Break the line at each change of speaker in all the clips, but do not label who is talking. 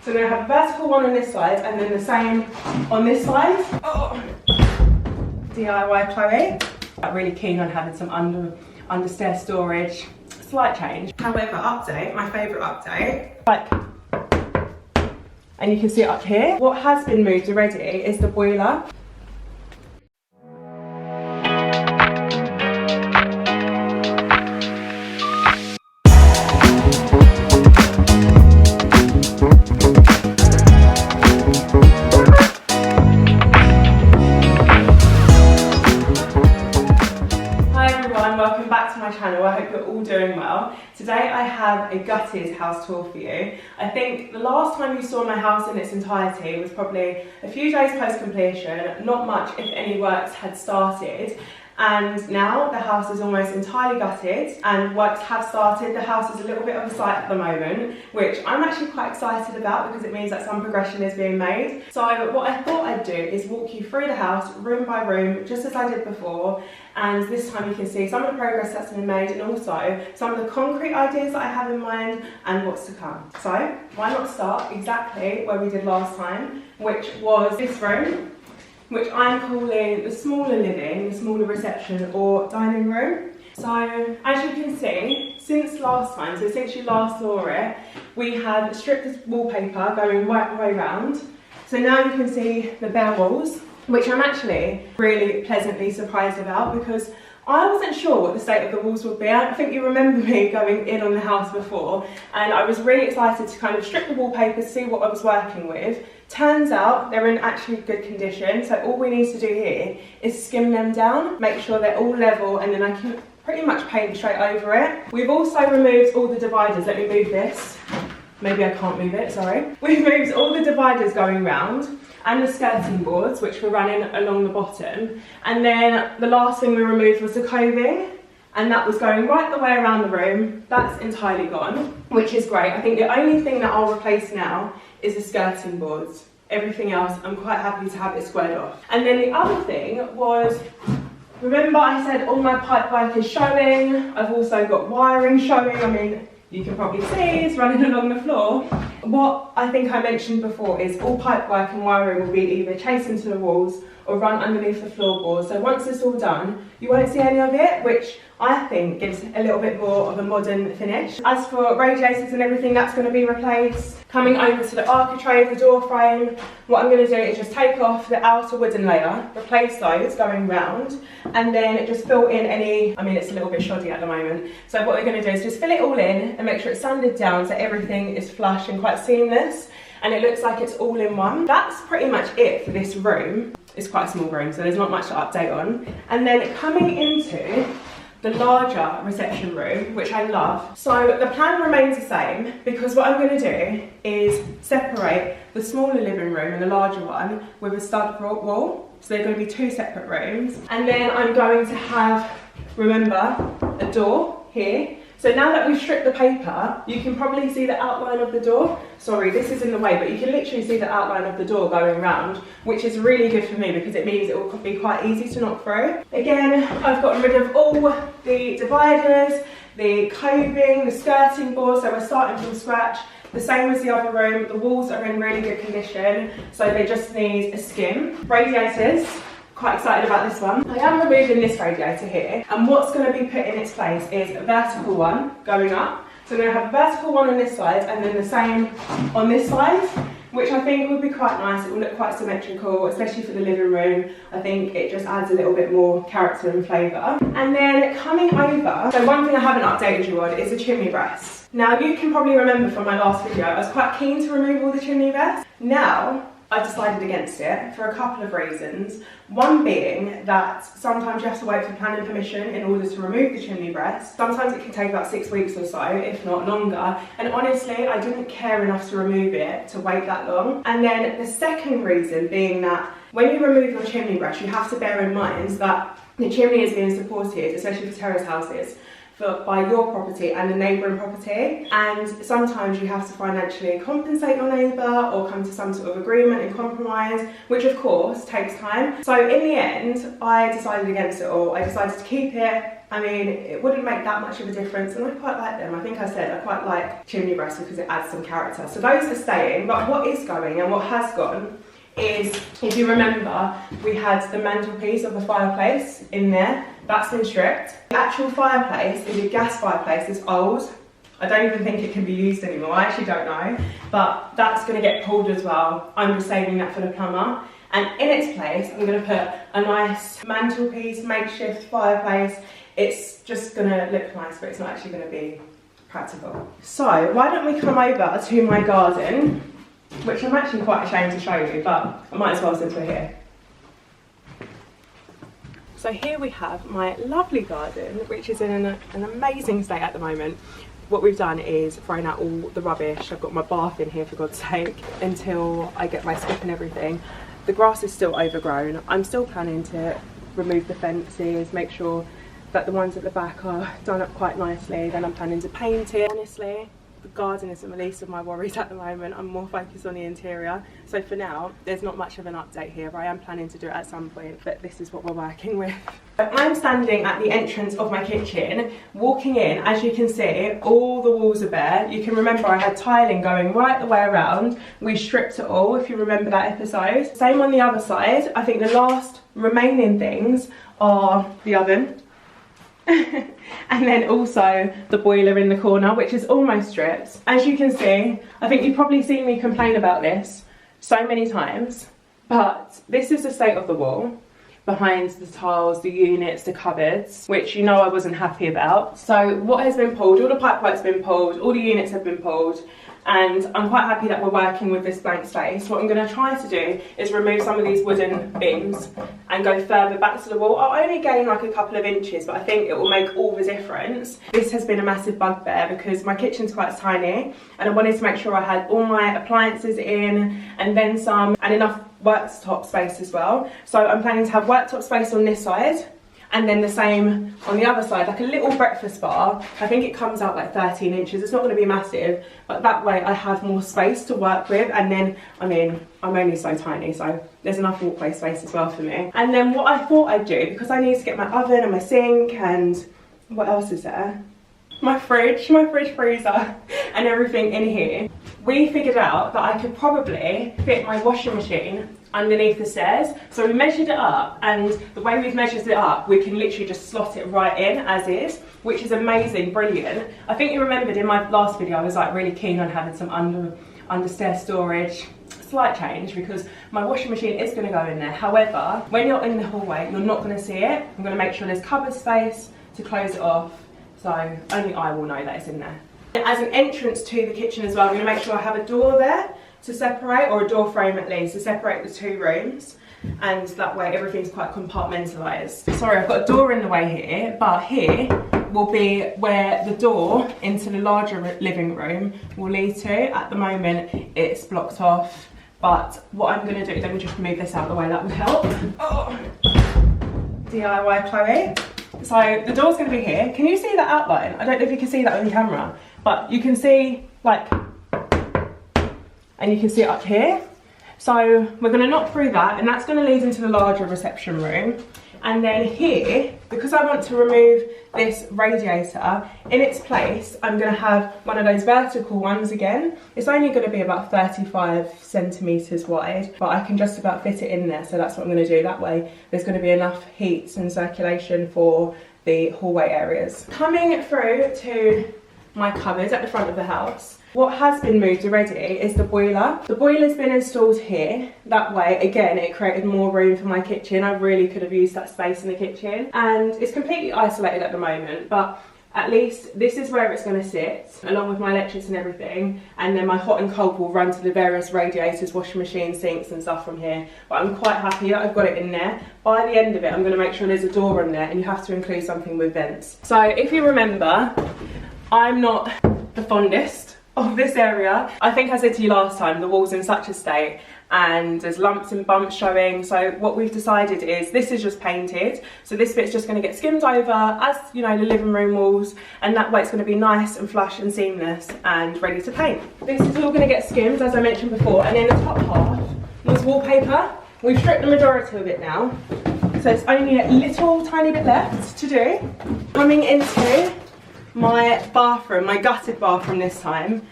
So we're going to have a vertical one on this side and then the same on this side. Oh. DIY Chloe. I'm really keen on having some understair storage. Slight change. However, update, my favourite update. And you can see it up here. What has been moved already is the boiler. Welcome back to my channel. I hope you're all doing well. Today I have a gutted house tour for you. I think the last time you saw my house in its entirety was probably a few days post completion. Not much, if any, works had started. And now the house is almost entirely gutted and works have started. The house is a little bit of a sight at the moment, which I'm actually quite excited about because it means that some progression is being made. So what I thought I'd do is walk you through the house room by room, just as I did before. And this time you can see some of the progress that's been made and also some of the concrete ideas that I have in mind and what's to come. So why not start exactly where we did last time, which was this room, which I'm calling the smaller living, the smaller reception or dining room. So as you can see, since last time, so since you last saw it, we have stripped this wallpaper going right the way round. So now you can see the bare walls, which I'm actually really pleasantly surprised about because I wasn't sure what the state of the walls would be. I think you remember me going in on the house before and I was really excited to kind of strip the wallpaper, see what I was working with. Turns out they're in actually good condition, so all we need to do here is skim them down, make sure they're all level, and then I can pretty much paint straight over it. We've also removed all the dividers. Let me move this. Maybe I can't move it, sorry. We've moved all the dividers going round and the skirting boards, which were running along the bottom. And then the last thing we removed was the coving, and that was going right the way around the room. That's entirely gone, which is great. I think the only thing that I'll replace now is the skirting boards. Everything else, I'm quite happy to have it squared off. And then the other thing was, remember I said all my pipe work is showing. I've also got wiring showing. I mean, you can probably see it's running along the floor. What I think I mentioned before is all pipe work and wiring will be either chased into the walls or run underneath the floorboards. So once it's all done, you won't see any of it, which I think gives a little bit more of a modern finish. As for radiators and everything, that's going to be replaced. Coming over to the architrave, the door frame, what I'm going to do is just take off the outer wooden layer, replace those going round, and then just fill in any, I mean it's a little bit shoddy at the moment, so what we're going to do is just fill it all in and make sure it's sanded down so everything is flush and quite seamless, and it looks like it's all in one. That's pretty much it for this room. It's quite a small room, so there's not much to update on. And then coming into the larger reception room, which I love. So the plan remains the same because what I'm going to do is separate the smaller living room and the larger one with a stud wall. So they're going to be two separate rooms. And then I'm going to have, remember, a door here. So now that we've stripped the paper, you can probably see the outline of the door. Sorry, this is in the way, but you can literally see the outline of the door going round, which is really good for me because it means it will be quite easy to knock through. Again, I've gotten rid of all the dividers, the coving, the skirting board, so we're starting from scratch. The same as the other room, the walls are in really good condition, so they just need a skim. Radiators. Quite excited about this one. I am removing this radiator here, and what's going to be put in its place is a vertical one going up. So we're going to have a vertical one on this side and then the same on this side, which I think would be quite nice. It will look quite symmetrical, especially for the living room. I think it just adds a little bit more character and flavour. And then coming over, so one thing I haven't updated you on is the chimney breast. Now you can probably remember from my last video, I was quite keen to remove all the chimney breasts. Now, I've decided against it for a couple of reasons. One being that sometimes you have to wait for planning permission in order to remove the chimney breast. Sometimes it can take about 6 weeks or so, if not longer. And honestly, I didn't care enough to remove it to wait that long. And then the second reason being that when you remove your chimney breast, you have to bear in mind that the chimney is being supported, especially for terrace houses, by your property and the neighbouring property, and sometimes you have to financially compensate your neighbour or come to some sort of agreement and compromise, which of course takes time. So in the end I decided against it all. I decided to keep it. I mean, it wouldn't make that much of a difference, and I quite like them. I think I said I quite like chimney breasts because it adds some character. So those are staying, but what is going and what has gone is, if you remember, we had the mantelpiece of the fireplace in there. That's been stripped. The actual fireplace is a gas fireplace. It's old. I don't even think it can be used anymore. I actually don't know. But that's going to get pulled as well. I'm just saving that for the plumber. And in its place, I'm going to put a nice mantelpiece, makeshift fireplace. It's just going to look nice, but it's not actually going to be practical. So why don't we come over to my garden, which I'm actually quite ashamed to show you, but I might as well since we're here. So here we have my lovely garden, which is in an amazing state at the moment. What we've done is thrown out all the rubbish. I've got my bath in here, for God's sake, until I get my skip and everything. The grass is still overgrown. I'm still planning to remove the fences, make sure that the ones at the back are done up quite nicely. Then I'm planning to paint it. Honestly, the garden isn't the least of my worries at the moment. I'm more focused on the interior. So for now, there's not much of an update here. I am planning to do it at some point, but this is what we're working with. I'm standing at the entrance of my kitchen. Walking in, as you can see, all the walls are bare. You can remember I had tiling going right the way around. We stripped it all, if you remember that episode. Same on the other side. I think the last remaining things are the oven. And then also the boiler in the corner, which is almost stripped. As you can see, I think you've probably seen me complain about this so many times, but this is the state of the wall behind the tiles, the units, the cupboards, which you know I wasn't happy about. So what has been pulled, all the pipework's been pulled, all the units have been pulled, and I'm quite happy that we're working with this blank space. What I'm going to try to do is remove some of these wooden beams and go further back to the wall. I'll only gain like a couple of inches, but I think it will make all the difference. This has been a massive bugbear because my kitchen's quite tiny and I wanted to make sure I had all my appliances in and then some, and enough worktop space as well. So I'm planning to have worktop space on this side and then the same on the other side, like a little breakfast bar. I think it comes out like 13 inches. It's not going to be massive, but that way I have more space to work with. And then, I mean, I'm only so tiny, so there's enough walkway space as well for me. And then what I thought I'd do, because I need to get my oven and my sink and what else is there? My fridge freezer and everything in here. We figured out that I could probably fit my washing machine underneath the stairs. So we measured it up, and the way we've measured it up, we can literally just slot it right in as is, which is amazing, brilliant. I think you remembered in my last video I was like really keen on having some understair storage. Slight change because my washing machine is going to go in there. However, when you're in the hallway, you're not going to see it. I'm going to make sure there's cupboard space to close it off, so only I will know that it's in there. As an entrance to the kitchen as well, I'm going to make sure I have a door there to separate, or a door frame at least, to separate the two rooms, and that way everything's quite compartmentalised. Sorry, I've got a door in the way here, but here will be where the door into the larger living room will lead to. At the moment it's blocked off, but what I'm going to do, let me just move this out of the way, that would help. Oh. DIY Chloe. So the door's going to be here. Can you see that outline? I don't know if you can see that on camera, but you can see like, and you can see it up here. So we're going to knock through that, and that's going to lead into the larger reception room. And then here, because I want to remove this radiator, in its place I'm going to have one of those vertical ones again. It's only going to be about 35 centimetres wide, but I can just about fit it in there, so that's what I'm going to do. That way there's going to be enough heat and circulation for the hallway areas. Coming through to my cupboard at the front of the house, what has been moved already is the boiler. The boiler's been installed here. That way, again, it created more room for my kitchen. I really could have used that space in the kitchen. And it's completely isolated at the moment, but at least this is where it's going to sit, along with my electrics and everything. And then my hot and cold will run to the various radiators, washing machine, sinks and stuff from here. But I'm quite happy that I've got it in there. By the end of it, I'm going to make sure there's a door in there, and you have to include something with vents. So if you remember, I'm not the fondest of this area. I think I said to you last time, the wall's in such a state, and there's lumps and bumps showing. So what we've decided is this is just painted, so this bit's just going to get skimmed over as, you know, the living room walls, and that way it's going to be nice and flush and seamless and ready to paint. This is all going to get skimmed, as I mentioned before, and then the top half was wallpaper. We've stripped the majority of it now, so it's only a little tiny bit left to do. Coming into my bathroom, my gutted bathroom this time.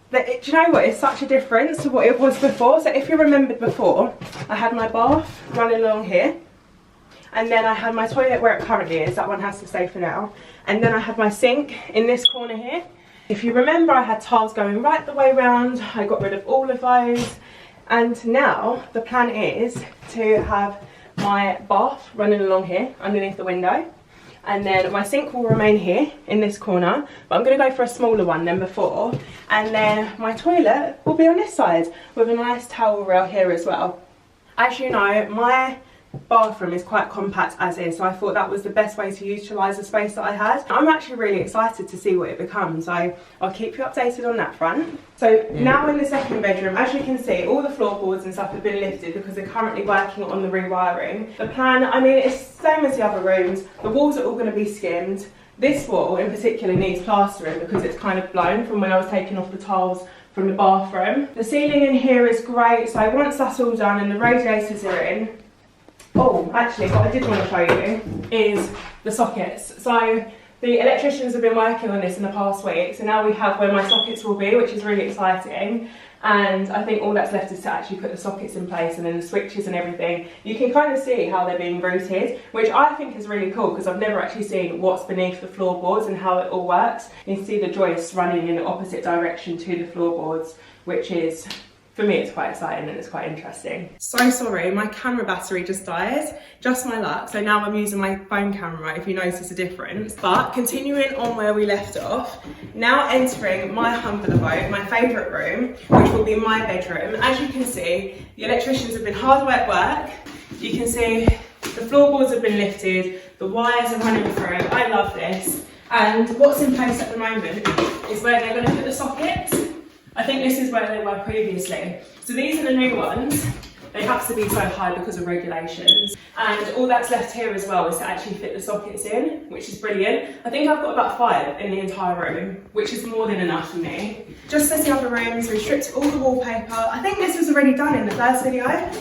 Do you know what, it's such a difference to what it was before. So if you remembered before, I had my bath running along here, and then I had my toilet where it currently is, that one has to stay for now, and then I had my sink in this corner here. If you remember, I had tiles going right the way round. I got rid of all of those, and now the plan is to have my bath running along here underneath the window, and then my sink will remain here in this corner, but I'm going to go for a smaller one than before, and then my toilet will be on this side with a nice towel rail here as well. As you know, my bathroom is quite compact as is, so I thought that was the best way to utilise the space that I had. I'm actually really excited to see what it becomes, so I'll keep you updated on that front. So now in the second bedroom, as you can see, all the floorboards and stuff have been lifted because they're currently working on the rewiring. The plan, I mean, it's the same as the other rooms. The walls are all going to be skimmed. This wall in particular needs plastering because it's kind of blown from when I was taking off the tiles from the bathroom. The ceiling in here is great, so once that's all done and the radiators are in, oh, actually, what I did want to show you is the sockets. So the electricians have been working on this in the past week, so now we have where my sockets will be, which is really exciting. And I think all that's left is to actually put the sockets in place, and then the switches and everything. You can kind of see how they're being routed, which I think is really cool because I've never actually seen what's beneath the floorboards and how it all works. You can see the joists running in the opposite direction to the floorboards, which is, for me, it's quite exciting and it's quite interesting. So sorry, my camera battery just died. Just my luck. So now I'm using my phone camera, if you notice a difference. But continuing on where we left off, now entering my humble abode, my favourite room, which will be my bedroom. As you can see, the electricians have been hard at work. You can see the floorboards have been lifted, the wires are running through. I love this. And what's in place at the moment is where they're going to put the sockets. I think this is where they were previously. So these are the new ones. They have to be so high because of regulations. And all that's left here as well is to actually fit the sockets in, which is brilliant. I think I've got about 5 in the entire room, which is more than enough for me. Just as the other rooms, we stripped all the wallpaper. I think this was already done in the first video.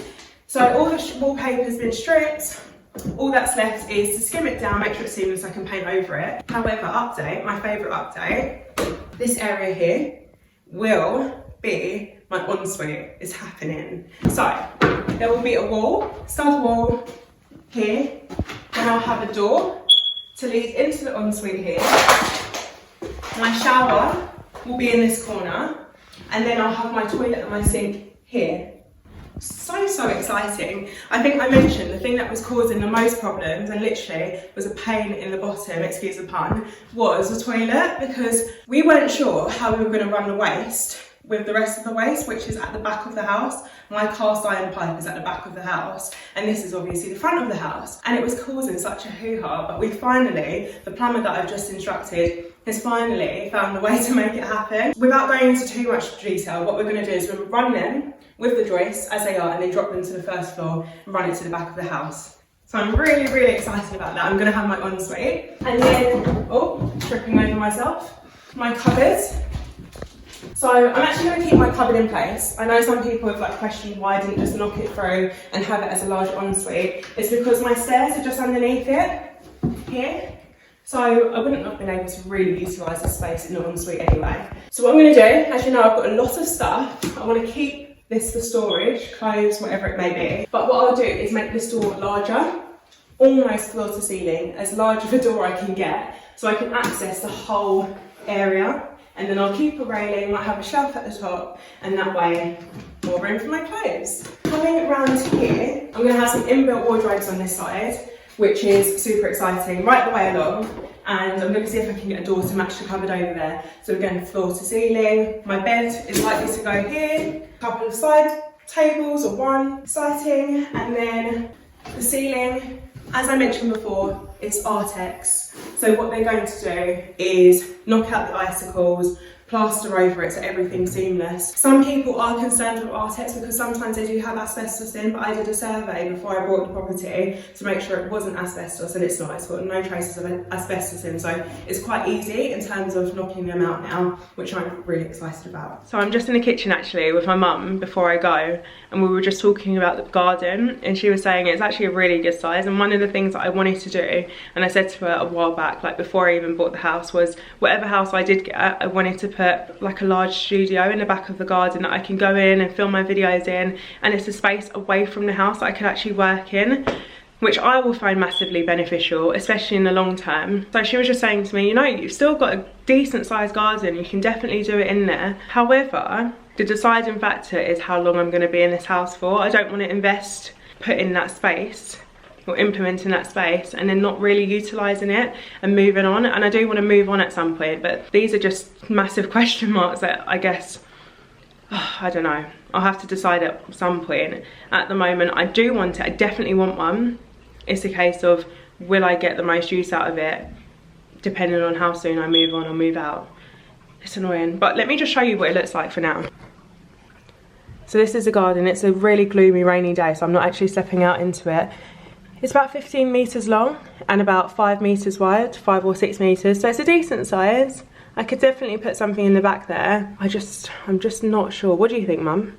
So all the wallpaper's been stripped. All that's left is to skim it down, make sure it's seamless so I can paint over it. However, update, my favourite update, this area here will be my ensuite. Is happening. So there will be a wall, stud wall here, then I'll have a door to lead into the ensuite here. My shower will be in this corner, and then I'll have my toilet and my sink here. So exciting. I think I mentioned the thing that was causing the most problems and literally was a pain in the bottom, excuse the pun, was the toilet, because we weren't sure how we were going to run the waste with the rest of the waste, which is at the back of the house. My cast iron pipe is at the back of the house, and this is obviously the front of the house, and it was causing such a hoo-ha. But we finally, the plumber that I've just instructed has finally found a way to make it happen. Without going into too much detail, what we're going to do is we'll run them with the joists as they are, and then drop them to the first floor and run it to the back of the house. So I'm really excited about that. I'm going to have my ensuite, and then, oh, tripping over myself, my cupboards. So I'm actually going to keep my cupboard in place. I know some people have questioned why I didn't just knock it through and have it as a large ensuite. It's because my stairs are just underneath it, here. So I wouldn't have been able to really utilise the space in the ensuite anyway. So what I'm going to do, as you know, I've got a lot of stuff. I want to keep this for storage, clothes, whatever it may be. But what I'll do is make this door larger, almost floor to ceiling, as large of a door I can get, so I can access the whole area. And then I'll keep a railing, might have a shelf at the top, and that way, more room for my clothes. Coming around here, I'm going to have some inbuilt wardrobes on this side, which is super exciting, right the way along. And I'm going to see if I can get a door to match the cupboard over there. So we're going floor to ceiling. My bed is likely to go here. A couple of side tables, or one, exciting. And then the ceiling, as I mentioned before, it's Artex. So what they're going to do is knock out the icicles, plaster over it so everything's seamless. Some people are concerned with architects because sometimes they do have asbestos in, but I did a survey before I bought the property to make sure it wasn't asbestos, and it's not. It's got no traces of asbestos in, so it's quite easy in terms of knocking them out now, which I'm really excited about. So I'm just in the kitchen actually with my mum before I go, and we were just talking about the garden, and she was saying it's actually a really good size. And one of the things that I wanted to do, and I said to her a while back, like before I even bought the house, was whatever house I did get, I wanted to put like a large studio in the back of the garden that I can go in and film my videos in, and it's a space away from the house that I could actually work in, which I will find massively beneficial, especially in the long term. So she was just saying to me, you know, you've still got a decent sized garden, you can definitely do it in there. However, the deciding factor is how long I'm going to be in this house for. I don't want to invest, put in that space, or implementing that space and then not really utilising it and moving on. And I do want to move on at some point, but these are just massive question marks that I guess, I don't know, I'll have to decide at some point. At the moment I do want it, I definitely want one. It's a case of, will I get the most use out of it depending on how soon I move on or move out. It's annoying, but let me just show you what it looks like for now. So this is the garden. It's a really gloomy rainy day, so I'm not actually stepping out into it. It's about 15 metres long and about 5 metres wide, 5 or 6 metres, so it's a decent size. I could definitely put something in the back there. I'm just not sure. What do you think, Mum?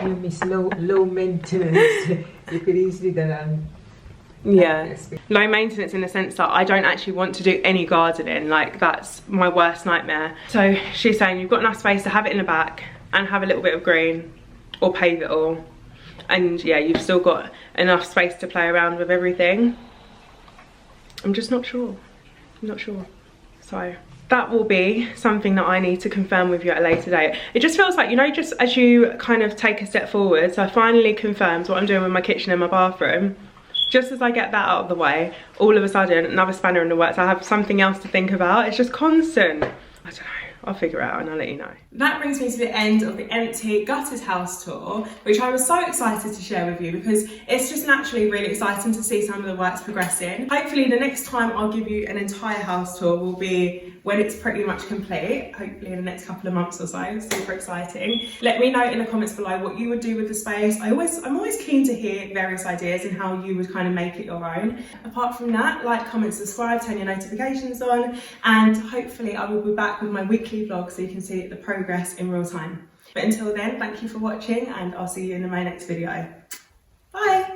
You miss low maintenance. You could easily done.
Yeah, low maintenance in the sense that I don't actually want to do any gardening. Like, that's my worst nightmare. So she's saying you've got enough space to have it in the back and have a little bit of green, or pave it all. And yeah, you've still got enough space to play around with everything. I'm just not sure. I'm not sure. So that will be something that I need to confirm with you at a later date. It just feels like, you know, just as you kind of take a step forward, so I finally confirmed what I'm doing with my kitchen and my bathroom. Just as I get that out of the way, all of a sudden another spanner in the works. I have something else to think about. It's just constant. I don't know. I'll figure it out and I'll let you know. That brings me to the end of the empty gutted house tour, which I was so excited to share with you because it's just naturally really exciting to see some of the works progressing. Hopefully the next time I'll give you an entire house tour will be when it's pretty much complete, hopefully in the next couple of months or so. Super exciting. Let me know in the comments below what you would do with the space. I'm always keen to hear various ideas and how you would kind of make it your own. Apart from that, like, comment, subscribe, turn your notifications on, and hopefully I will be back with my weekly vlog so you can see the progress in real time. But until then, thank you for watching and I'll see you in my next video. Bye!